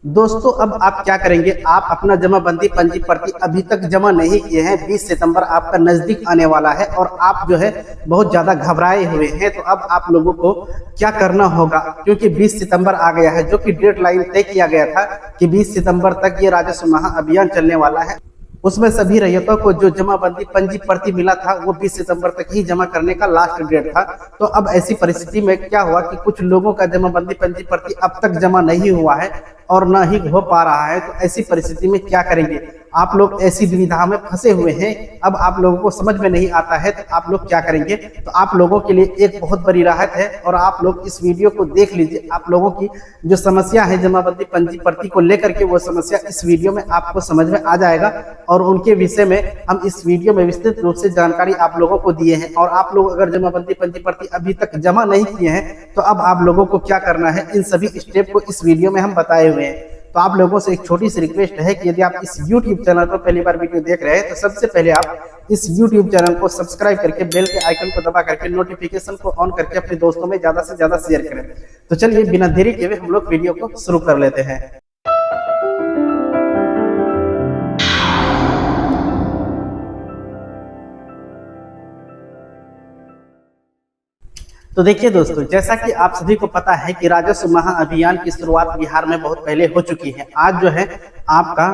दोस्तों अब आप क्या करेंगे, आप अपना जमाबंदी पंजी प्रति अभी तक जमा नहीं किए हैं। 20 सितंबर आपका नजदीक आने वाला है और आप जो है बहुत ज्यादा घबराए हुए हैं। तो अब आप लोगों को क्या करना होगा, क्योंकि 20 सितंबर आ गया है, जो कि डेडलाइन तय किया गया था कि 20 सितंबर तक ये राजस्व महाअभियान चलने वाला है। उसमें सभी रैयतों को जो जमाबंदी पंजी प्रति मिला था वो 20 सितंबर तक ही जमा करने का लास्ट डेट था। तो अब ऐसी परिस्थिति में क्या हुआ कि कुछ लोगों का जमाबंदी पंजी प्रति अब तक जमा नहीं हुआ है और ना ही हो पा रहा है। तो ऐसी परिस्थिति में क्या करेंगे, आप लोग ऐसी दुविधा में फंसे हुए हैं। अब आप लोगों को समझ में नहीं आता है तो आप लोग क्या करेंगे, तो आप लोगों के लिए एक बहुत बड़ी राहत है और आप लोग इस वीडियो को देख लीजिए। आप लोगों की जो समस्या है जमाबंदी पंजी प्रति को लेकर के, वो समस्या इस वीडियो में आपको समझ में आ जाएगा और उनके विषय में हम इस वीडियो में विस्तृत रूप से जानकारी आप लोगों को दिए हैं। और आप लोग अगर जमाबंदी पंजी प्रति अभी तक जमा नहीं किए हैं तो अब आप लोगों को क्या करना है, इन सभी स्टेप को इस वीडियो में हम बताए हुए हैं। तो आप लोगों से एक छोटी सी रिक्वेस्ट है कि यदि आप इस YouTube चैनल पर पहली बार वीडियो देख रहे हैं तो सबसे पहले आप इस YouTube चैनल को सब्सक्राइब करके बेल के आइकन को दबा करके नोटिफिकेशन को ऑन करके अपने दोस्तों में ज्यादा से ज्यादा शेयर करें। तो चलिए बिना देरी के हुए हम लोग वीडियो को शुरू कर लेते हैं। तो देखिए दोस्तों, जैसा कि आप सभी को पता है कि राजस्व महाअभियान की शुरुआत बिहार में बहुत पहले हो चुकी है। आज जो है आपका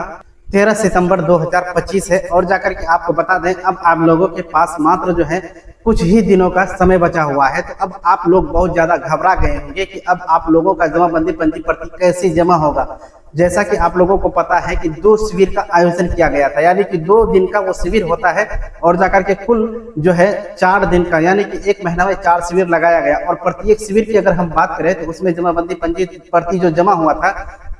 13 सितंबर 2025 है और जाकर के आपको बता दें अब आप लोगों के पास मात्र जो है कुछ ही दिनों का समय बचा हुआ है। तो अब आप लोग बहुत ज्यादा घबरा गए होंगे कि अब आप लोगों का जमाबंदी पंजी प्रति कैसे जमा होगा। जैसा कि आप लोगों को पता है कि 2 शिविर का आयोजन किया गया था, यानी कि 2 दिन का वो शिविर होता है और जाकर के कुल जो है 4 दिन का, यानी कि 1 महीना में 4 शिविर लगाया गया। और प्रत्येक शिविर की अगर हम बात करें तो उसमें जमाबंदी पंजी प्रति जो जमा हुआ था,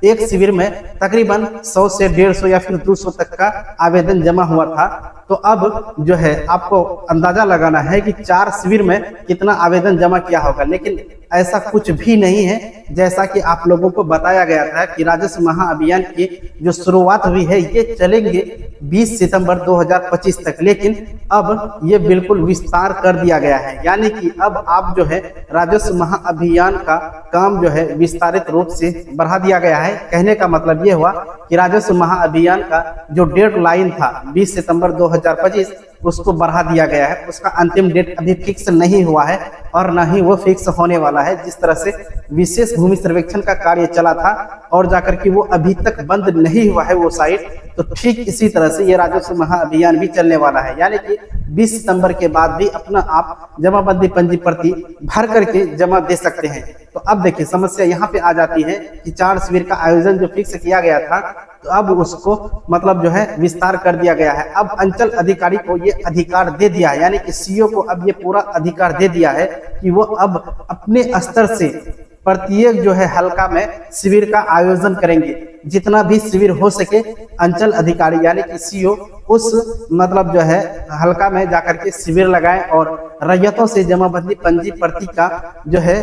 एक शिविर में तकरीबन 100 से 150 या फिर 200 तक का आवेदन जमा हुआ था। तो अब जो है आपको अंदाजा लगाना है कि 4 शिविर में कितना आवेदन जमा किया होगा, लेकिन ऐसा कुछ भी नहीं है। जैसा कि आप लोगों को बताया गया था कि राजस्व महाअभियान की जो शुरुआत हुई है ये चलेंगे 20 सितंबर 2025 तक, लेकिन अब ये बिल्कुल विस्तार कर दिया गया है। यानी कि अब आप जो है राजस्व महाअभियान का काम जो है विस्तारित रूप से बढ़ा दिया गया है। कहने का मतलब ये हुआ कि राजस्व महाअभियान का जो डेडलाइन था 20 सितंबर 2025 उसको बढ़ा दिया गया है। उसका अंतिम डेट अभी फिक्स नहीं हुआ है और ना ही वो फिक्स होने वाला है। जिस तरह से विशेष भूमि सर्वेक्षण का कार्य चला था और जाकर के वो अभी तक बंद नहीं हुआ है वो साइट, तो ठीक इसी तरह से ये राजस्व महाअभियान भी चलने वाला है। यानी कि 20 सितंबर के बाद भी अपना आप जमाबंदी पंजी प्रति भर करके जमा दे सकते हैं। तो अब देखिए समस्या यहाँ पे आ जाती है कि 4 शिविर का आयोजन जो फिक्स किया गया था तो अब उसको मतलब जो है विस्तार कर दिया गया है। अब अंचल अधिकारी को ये अधिकार दे दिया है, यानी कि सीओ को अब ये पूरा अधिकार दे दिया है कि वो अब अपने स्तर से प्रत्येक जो है हल्का में शिविर का आयोजन करेंगे। जितना भी शिविर हो सके अंचल अधिकारी यानी कि सीओ उस मतलब जो है हल्का में जाकर के शिविर लगाएं और रैयतों से जमाबंदी पंजी प्रति का जो है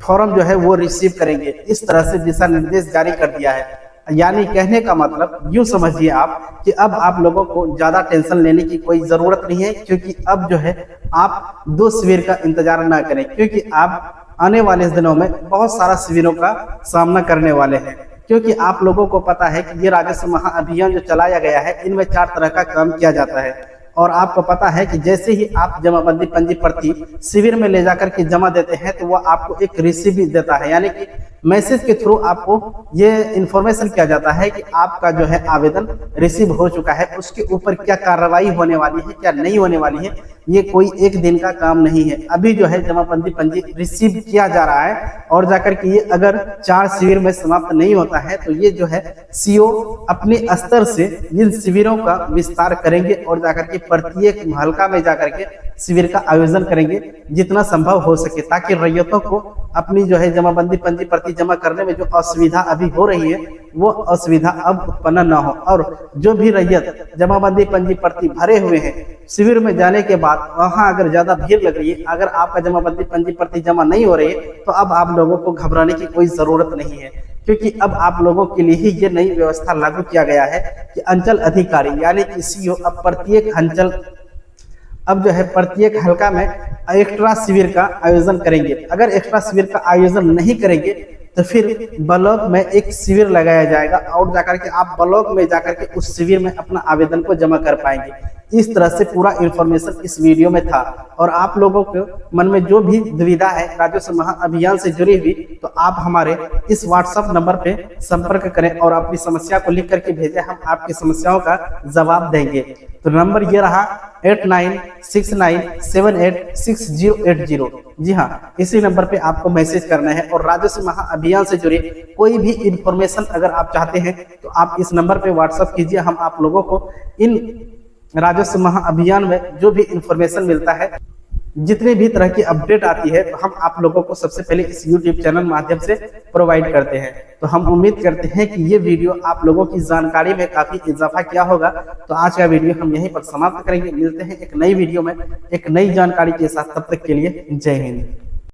फॉर्म जो है वो रिसीव करेंगे। इस तरह से दिशा निर्देश जारी कर दिया है। यानी कहने का मतलब यूं समझिए आप कि अब आप लोगों को ज्यादा टेंशन लेने की कोई जरूरत नहीं है, क्योंकि अब जो है आप 2 शिविर का इंतजार ना करें, क्योंकि आप आने वाले दिनों में बहुत सारा शिविरों का सामना करने वाले हैं। क्योंकि आप लोगों को पता है कि ये राजस्व महाअभियान जो चलाया गया है इनमें 4 तरह का काम किया जाता है और आपको पता है कि जैसे ही आप जमाबंदी पंजी प्रति शिविर में ले जाकर के जमा देते हैं तो वह आपको एक रिसीव भी देता है, यानी कि मैसेज के थ्रू आपको ये इंफॉर्मेशन किया जाता है कि आपका जो है आवेदन रिसीव हो चुका है। उसके ऊपर क्या कार्रवाई होने वाली है क्या नहीं होने वाली है ये कोई एक दिन का काम नहीं है। अभी जो है जमाबंदी पंजी रिसीव किया जा रहा है और जाकर के ये अगर 4 शिविर में समाप्त नहीं होता है तो ये जो है सीओ अपने स्तर से इन शिविरों का विस्तार करेंगे और जाकर के प्रत्येक हल्का में जाकर के शिविर का आयोजन करेंगे जितना संभव हो सके, ताकि रैयतों को अपनी जो है जमाबंदी पंजी प्रति जमा करने में जो असुविधा अभी हो रही है वो असुविधा अब उत्पन्न न हो। और जो भी रैयत जमाबंदी पंजी प्रति भरे हुए हैं शिविर में जाने के बाद वहां अगर ज्यादा भीड़ लग रही है, अगर आपका जमाबंदी पंजी प्रति जमा नहीं हो रही है तो अब आप लोगों को घबराने की कोई जरूरत नहीं है, क्योंकि अब आप लोगों के लिए ही ये नई व्यवस्था लागू किया गया है कि अंचल अधिकारी यानी कि सीओ अब प्रत्येक हल्का में एक्स्ट्रा शिविर का आयोजन करेंगे। अगर एक्स्ट्रा शिविर का आयोजन नहीं करेंगे तो फिर ब्लॉक में एक शिविर लगाया जाएगा और जाकर के आप ब्लॉक में जाकर के उस शिविर में अपना आवेदन को जमा कर पाएंगे। इस तरह से पूरा इंफॉर्मेशन इस वीडियो में था। और आप लोगों के मन में जो भी दुविधा है राजस्व महाअभियान से जुड़ी हुई, तो आप हमारे इस व्हाट्सएप नंबर पे संपर्क करें और अपनी समस्या को लिख करके भेजें, हम आपकी समस्याओं का जवाब देंगे। तो नंबर ये रहा 8969786080। जी हाँ, इसी नंबर पे आपको मैसेज करना है। और राजस्व महाअभियान से जुड़े कोई भी इंफॉर्मेशन अगर आप चाहते हैं तो आप इस नंबर पे व्हाट्सएप कीजिए। हम आप लोगों को इन राजस्व महाअभियान में जो भी इंफॉर्मेशन मिलता है, जितने भी तरह की अपडेट आती है, तो हम आप लोगों को सबसे पहले इस YouTube चैनल माध्यम से प्रोवाइड करते हैं। तो हम उम्मीद करते हैं कि ये वीडियो आप लोगों की जानकारी में काफी इजाफा किया होगा। तो आज का वीडियो हम यहीं पर समाप्त करेंगे। मिलते हैं एक नई वीडियो में एक नई जानकारी के साथ। तब तक के लिए जय हिंद।